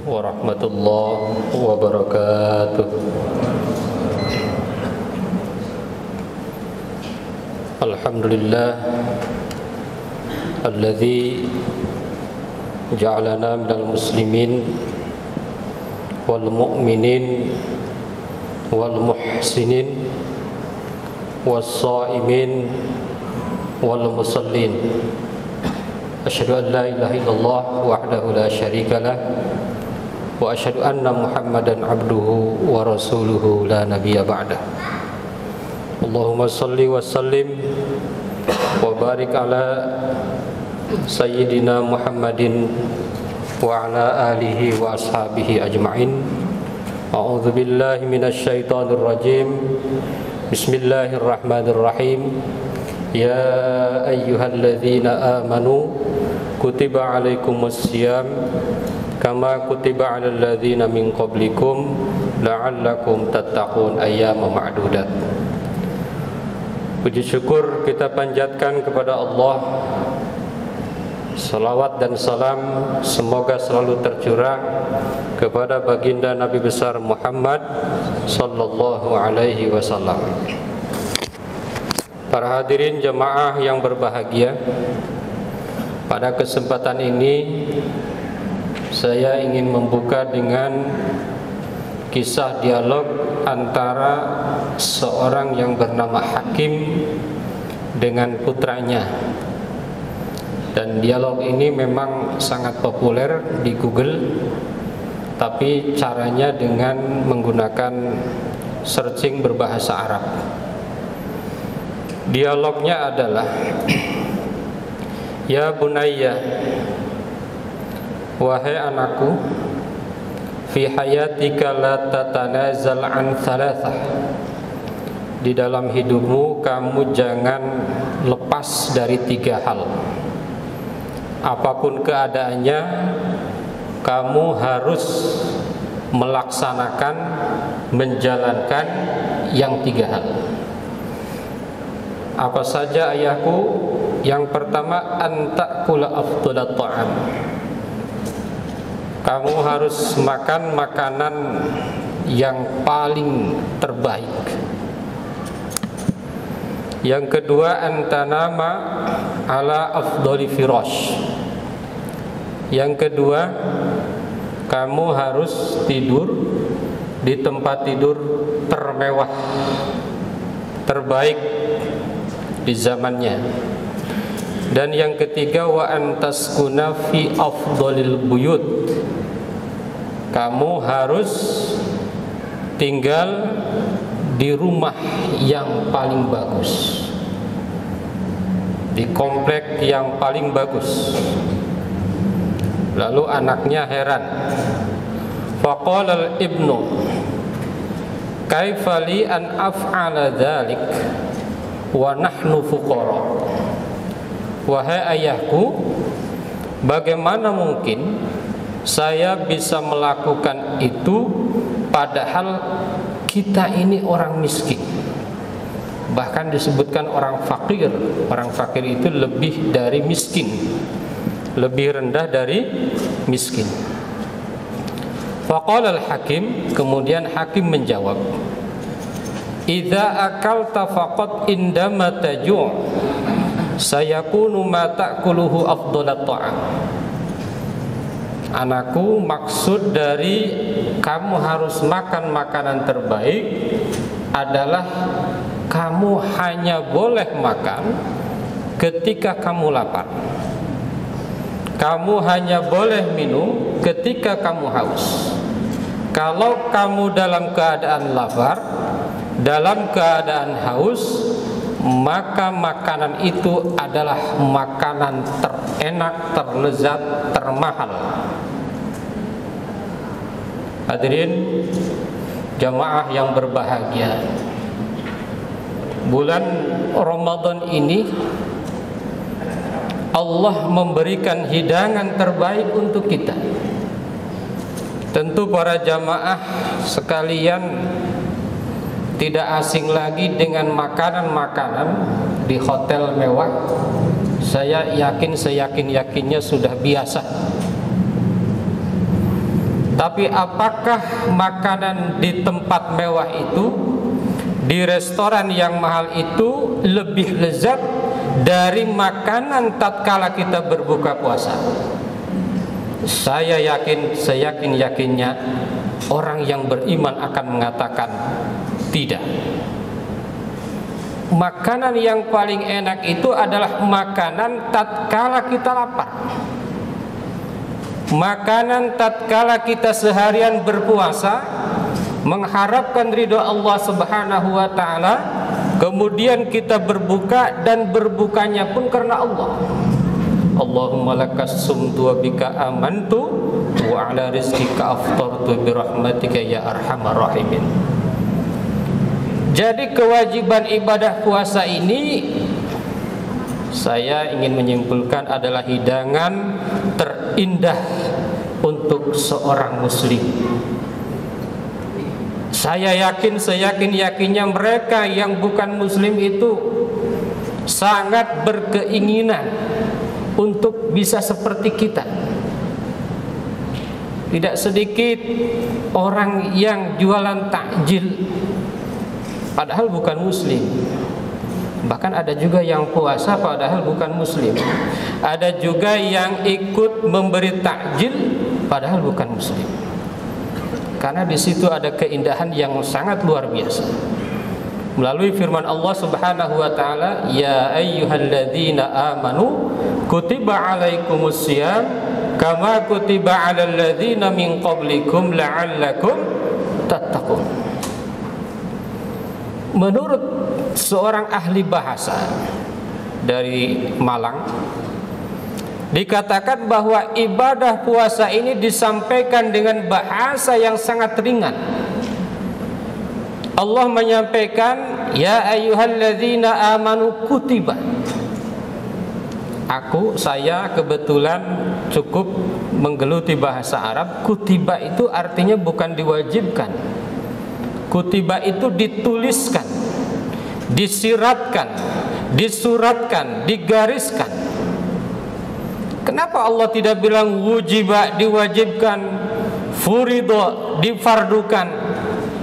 warahmatullahi wabarakatuh. Alhamdulillah alladzi ja'alana minal muslimin wal mu'minin wal muhsinin was sha'imin wal musallin. Asyhadu an la ilaha illallah wahdahu la syarika lah wa asyhadu anna Muhammadan abduhu wa rasuluhu la nabiyya ba'dah. Allahumma salli wa sallim wa barik ala sayyidina Muhammadin wa ala alihi wa ashabihi ajma'in. A'udzu billahi minasy syaithanir rajim. Bismillahirrahmanirrahim. Ya ayyuhalladzina amanu kutiba alaikumus syiyam kama kutiba alal ladzina min qablikum la'allakum tattaqun ayyama ma'dudat. Puji syukur kita panjatkan kepada Allah. Salawat dan salam semoga selalu tercurah kepada baginda Nabi besar Muhammad sallallahu alaihi wasallam. Para hadirin jemaah yang berbahagia, pada kesempatan ini saya ingin membuka dengan kisah dialog antara seorang yang bernama Hakim dengan putranya. Dan dialog ini memang sangat populer di Google, tapi caranya dengan menggunakan searching berbahasa Arab. Dialognya adalah, ya bunayya, wahai anakku, fi hayatika la tatanazal an thalathah. Di dalam hidupmu kamu jangan lepas dari 3 hal. Apapun keadaannya, kamu harus melaksanakan, menjalankan yang 3 hal. Apa saja ayahku? Yang pertama, antakula afdalat ta'am. Kamu harus makan makanan yang paling terbaik. Yang kedua, antanama ala afdali firash. Yang kedua, kamu harus tidur di tempat tidur termewah, terbaik di zamannya. Dan yang ketiga, wa antaskuna fi afdalil buyut. Kamu harus tinggal di rumah yang paling bagus, di komplek yang paling bagus. Lalu anaknya heran. Faqala al-ibnu kaifa li an af'ala dzalik wa nahnu fuqara. Wahai ayahku, bagaimana mungkin saya bisa melakukan itu padahal kita ini orang miskin. Bahkan disebutkan orang fakir. Orang fakir itu lebih dari miskin, lebih rendah dari miskin. Faqala al-hakim, kemudian hakim menjawab, idza akalta faqad indama taju' sayakunu ma ta'kuluhu afdalat ta'am. Anakku, maksud dari kamu harus makan makanan terbaik adalah kamu hanya boleh makan ketika kamu lapar. Kamu hanya boleh minum ketika kamu haus. Kalau kamu dalam keadaan lapar, dalam keadaan haus, maka makanan itu adalah makanan terenak, terlezat, termahal. Hadirin jamaah yang berbahagia, bulan Ramadan ini Allah memberikan hidangan terbaik untuk kita. Tentu para jamaah sekalian tidak asing lagi dengan makanan-makanan di hotel mewah. Saya yakin, seyakin-yakinnya sudah biasa. Tapi apakah makanan di tempat mewah itu, di restoran yang mahal itu lebih lezat dari makanan tatkala kita berbuka puasa? Saya yakin, seyakin-yakinnya orang yang beriman akan mengatakan tidak. Makanan yang paling enak itu adalah makanan tatkala kita lapar. Makanan tatkala kita seharian berpuasa, mengharapkan ridho Allah Subhanahu wa taala, kemudian kita berbuka dan berbukanya pun karena Allah. Allahumma lakas sumtu wa bika amantu wa ala rizqika aftartu bi rahmatika ya arhamar rahimin. Jadi kewajiban ibadah puasa ini, saya ingin menyimpulkan, adalah hidangan terindah untuk seorang muslim. Saya yakin, seyakin-yakinnya mereka yang bukan muslim itu sangat berkeinginan untuk bisa seperti kita. Tidak sedikit orang yang jualan takjil padahal bukan muslim. Bahkan ada juga yang puasa padahal bukan muslim. Ada juga yang ikut memberi takjil padahal bukan muslim. Karena di situ ada keindahan yang sangat luar biasa. Melalui firman Allah Subhanahu wa taala, ya ayyuhalladzina amanu kutiba alaikumusiyam kama kutiba alal ladzina min qablikum la'allakum tattaqun. Menurut seorang ahli bahasa dari Malang, dikatakan bahwa ibadah puasa ini disampaikan dengan bahasa yang sangat ringan. Allah menyampaikan, ya ayyuhalladzina amanu kutiba. Saya kebetulan cukup menggeluti bahasa Arab. Kutiba itu artinya bukan diwajibkan. Kutiba itu dituliskan, disiratkan, disuratkan, digariskan. Kenapa Allah tidak bilang wujiba, diwajibkan, furido, difardukan,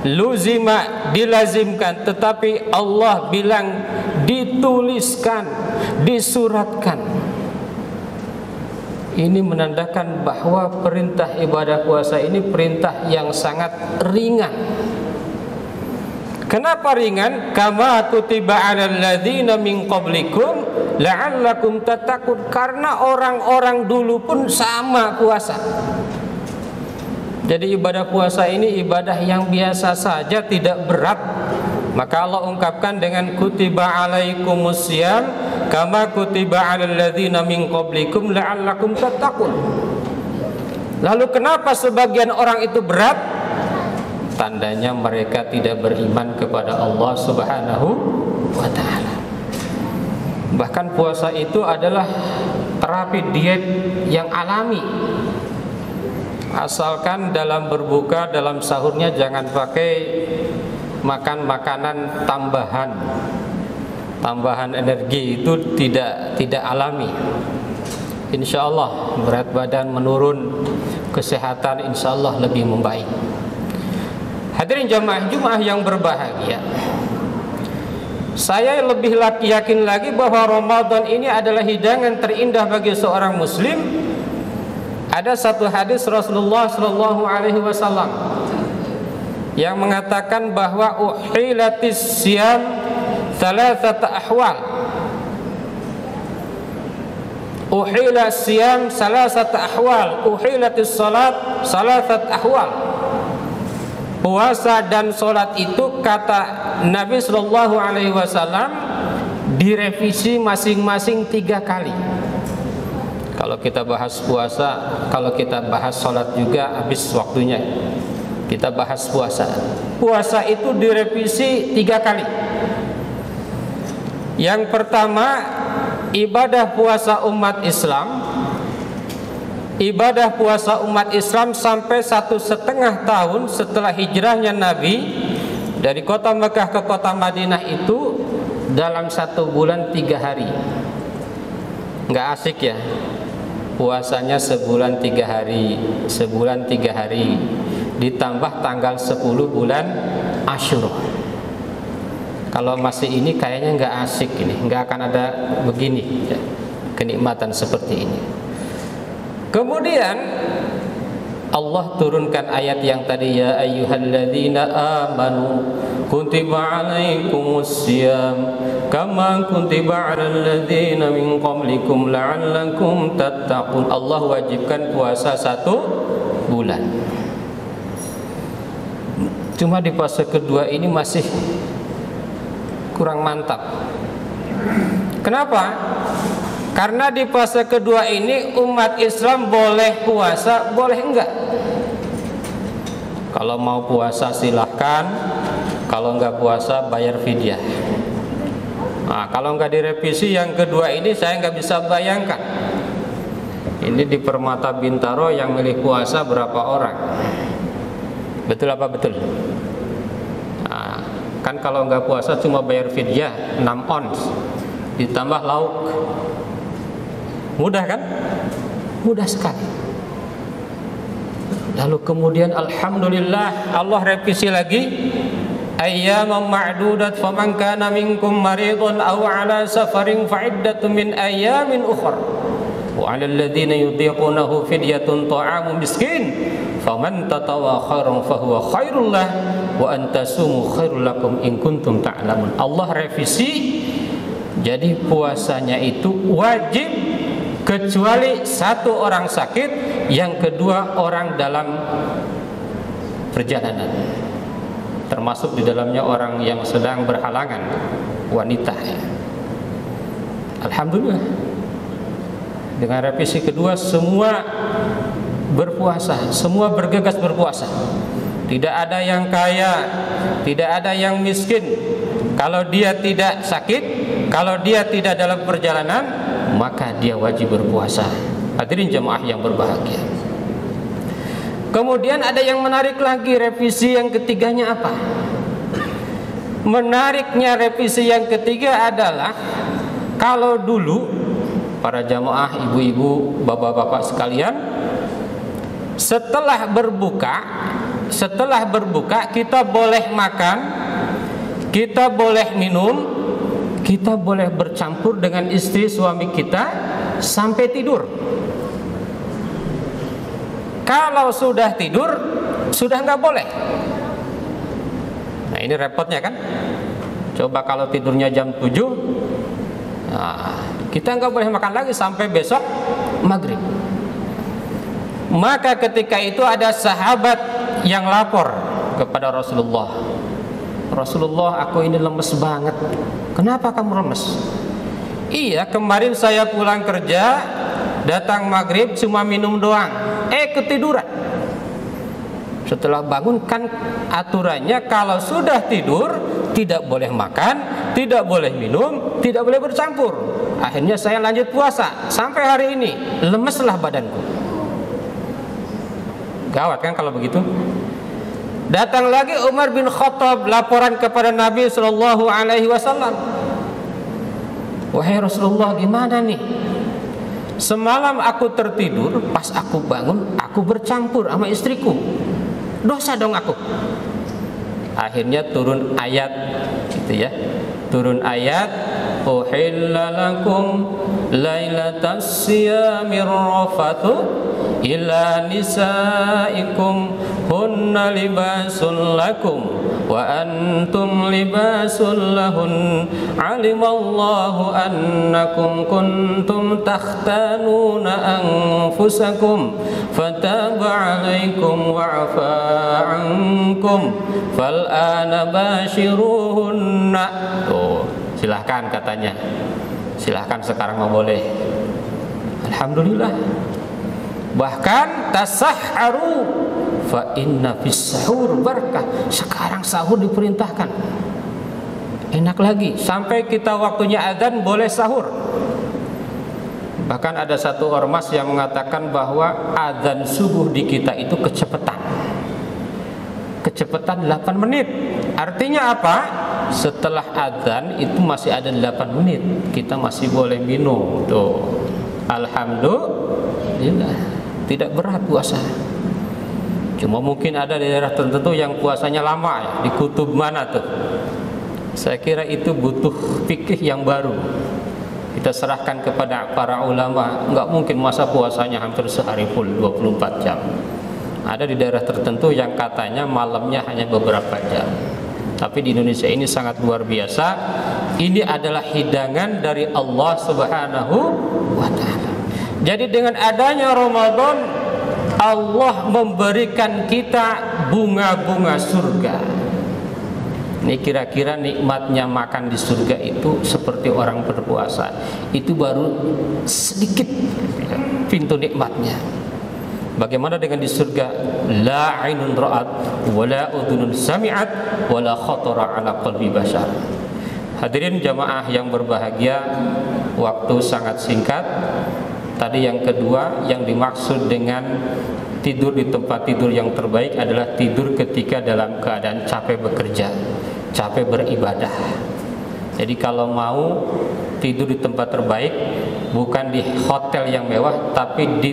luzima, dilazimkan, tetapi Allah bilang dituliskan, disuratkan. Ini menandakan bahwa perintah ibadah puasa ini perintah yang sangat ringan. Kenapa ringan? Kama kutiba 'alal ladzina min qablikum la'allakum tattaqun. Karena orang-orang dulu pun sama puasa. Jadi ibadah puasa ini ibadah yang biasa saja, tidak berat. Maka Allah ungkapkan dengan kutiba 'alaikumusiyam kama kutiba 'alal ladzina min qablikum la'allakum tattaqun. Lalu kenapa sebagian orang itu berat? Tandanya mereka tidak beriman kepada Allah Subhanahu wa ta'ala. Bahkan puasa itu adalah terapi diet yang alami. Asalkan dalam berbuka, dalam sahurnya jangan pakai makan makanan tambahan energi, itu tidak alami. Insya Allah berat badan menurun, kesehatan insya Allah lebih membaik. Hadirin jamaah yang berbahagia, saya lebih yakin lagi bahwa Ramadan ini adalah hidangan terindah bagi seorang muslim. Ada satu hadis Rasulullah sallallahu alaihi wasallam yang mengatakan bahwa uhilatis siyam thalathata ahwal. Uhilas siyam salasata ahwal, uhilatis salat salasat ahwal. Puasa dan sholat itu, kata Nabi Shallallahu Alaihi Wasallam, direvisi masing-masing 3 kali. Kalau kita bahas puasa, kalau kita bahas sholat juga habis waktunya. Kita bahas puasa. Puasa itu direvisi 3 kali. Yang pertama, ibadah puasa umat Islam. Ibadah puasa umat Islam sampai 1,5 tahun setelah hijrahnya Nabi dari kota Mekah ke kota Madinah itu dalam 1 bulan 3 hari. Nggak asik ya? puasanya sebulan 3 hari, sebulan 3 hari, ditambah tanggal 10 bulan Asyura. Kalau masih ini kayaknya nggak asik ini, nggak akan ada begini ya, kenikmatan seperti ini. Kemudian Allah turunkan ayat yang tadi, ya ayyuhalladzina amanu kutiba alaikumusiyam kama kutiba alal ladzina min qablikum la'allakum tattaqun. Allah wajibkan puasa 1 bulan. Cuma di fase kedua ini masih kurang mantap. Kenapa? Karena di fase kedua ini umat Islam boleh puasa, boleh enggak. Kalau mau puasa silahkan, kalau enggak puasa bayar fidyah. Nah, kalau enggak direvisi yang kedua ini saya enggak bisa bayangkan. Ini di Permata Bintaro yang milih puasa berapa orang? Betul apa betul? Nah, kan kalau enggak puasa cuma bayar fidyah 6 ons ditambah lauk. Mudah kan? Mudah sekali. Lalu kemudian alhamdulillah Allah revisi lagi, ayyaman ma'dudat faman kana minkum maridun aw ala safarin fa'iddatun min ayyamin ukhra wa 'alal ladzina yutiqunahu fidyatun ta'amu miskin faman tatawwa khairan fahuwa khairul lah wa antasumu khairul lakum in kuntum ta'lamun. Allah revisi, jadi puasanya itu wajib kecuali 1 orang sakit, yang kedua orang dalam perjalanan, termasuk di dalamnya orang yang sedang berhalangan, wanita. Alhamdulillah, dengan revisi kedua semua berpuasa, semua bergegas berpuasa. Tidak ada yang kaya, tidak ada yang miskin. Kalau dia tidak sakit, kalau dia tidak dalam perjalanan, maka dia wajib berpuasa. Hadirin jemaah yang berbahagia. Kemudian ada yang menarik lagi, revisi yang ketiganya apa? Menariknya revisi yang ketiga adalah, kalau dulu para jemaah, ibu-ibu, bapak-bapak sekalian, setelah berbuka kita boleh makan, kita boleh minum, kita boleh bercampur dengan istri suami kita sampai tidur. Kalau sudah tidur, sudah nggak boleh. Nah, ini repotnya kan. Coba kalau tidurnya jam 7, nah, kita nggak boleh makan lagi sampai besok maghrib. Maka ketika itu ada sahabat yang lapor kepada Rasulullah, Rasulullah, aku ini lemes banget. Kenapa kamu lemes? Iya, kemarin saya pulang kerja, datang maghrib cuma minum doang, ketiduran. Setelah bangun kan aturannya kalau sudah tidur tidak boleh makan, tidak boleh minum, tidak boleh bercampur. Akhirnya saya lanjut puasa sampai hari ini, lemeslah badanku. Gawat kan kalau begitu. Datang lagi Umar bin Khattab laporan kepada Nabi Shallallahu Alaihi Wasallam. Wahai Rasulullah, gimana nih? Semalam aku tertidur, pas aku bangun, aku bercampur sama istriku. Dosa dong aku. Akhirnya turun ayat, gitu ya. Turun ayat, uhilla lakum lailatas siyamir rafathu ila nisaikum hunna libasul lakum wa antum libasul lahun alimallahu annakum kuntum takhtanuna anfusakum fataba alaikum wa'afa ankum fal'ana bashiruhunna. Tuh, silahkan katanya, silahkan sekarang mau boleh. Alhamdulillah. Bahkan tasahharu fa inna fis sahur barakah. Sekarang sahur diperintahkan. Enak lagi, sampai kita waktunya azan boleh sahur. Bahkan ada satu ormas yang mengatakan bahwa azan subuh di kita itu kecepatan. Kecepatan 8 menit. Artinya apa? Setelah azan itu masih ada 8 menit, kita masih boleh minum. Tuh. Alhamdulillah. Alhamdulillah, tidak berat puasa. Cuma mungkin ada daerah tertentu yang puasanya lama ya, di kutub mana tuh. Saya kira itu butuh fikih yang baru. Kita serahkan kepada para ulama. Enggak mungkin masa puasanya hampir sehari full 24 jam. Ada di daerah tertentu yang katanya malamnya hanya beberapa jam. Tapi di Indonesia ini sangat luar biasa. Ini adalah hidangan dari Allah Subhanahu wa ta'ala. Jadi dengan adanya Ramadan, Allah memberikan kita bunga-bunga surga. Ini kira-kira nikmatnya makan di surga itu seperti orang berpuasa. Itu baru sedikit pintu nikmatnya. Bagaimana dengan di surga? La ainun ra'at wala udhunun sami'at wala khatara ala qalbi bashar. Hadirin jamaah yang berbahagia, waktu sangat singkat. Tadi yang kedua, yang dimaksud dengan tidur di tempat tidur yang terbaik adalah tidur ketika dalam keadaan capek bekerja, capek beribadah. Jadi kalau mau tidur di tempat terbaik, bukan di hotel yang mewah, tapi di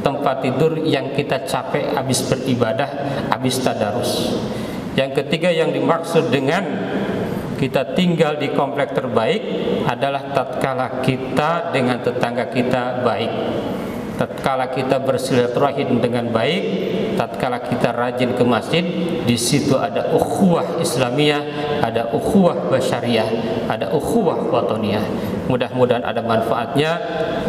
tempat tidur yang kita capek habis beribadah, habis tadarus. Yang ketiga yang dimaksud dengan kita tinggal di komplek terbaik adalah tatkala kita dengan tetangga kita baik, tatkala kita bersilaturahim dengan baik, tatkala kita rajin ke masjid. Di situ ada ukhuwah Islamiyah, ada ukhuwah basyariyah, ada ukhuwah watoniyah. Mudah-mudahan ada manfaatnya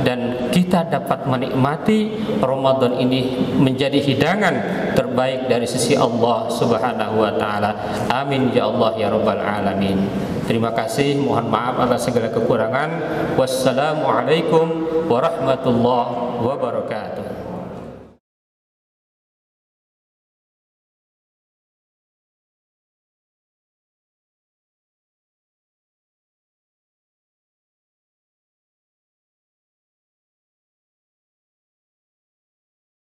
dan kita dapat menikmati Ramadan ini menjadi hidangan terbaik dari sisi Allah Subhanahu wa ta'ala. Amin ya Allah ya rabbal alamin. Terima kasih, mohon maaf atas segala kekurangan. Wassalamualaikum warahmatullahi wabarakatuh.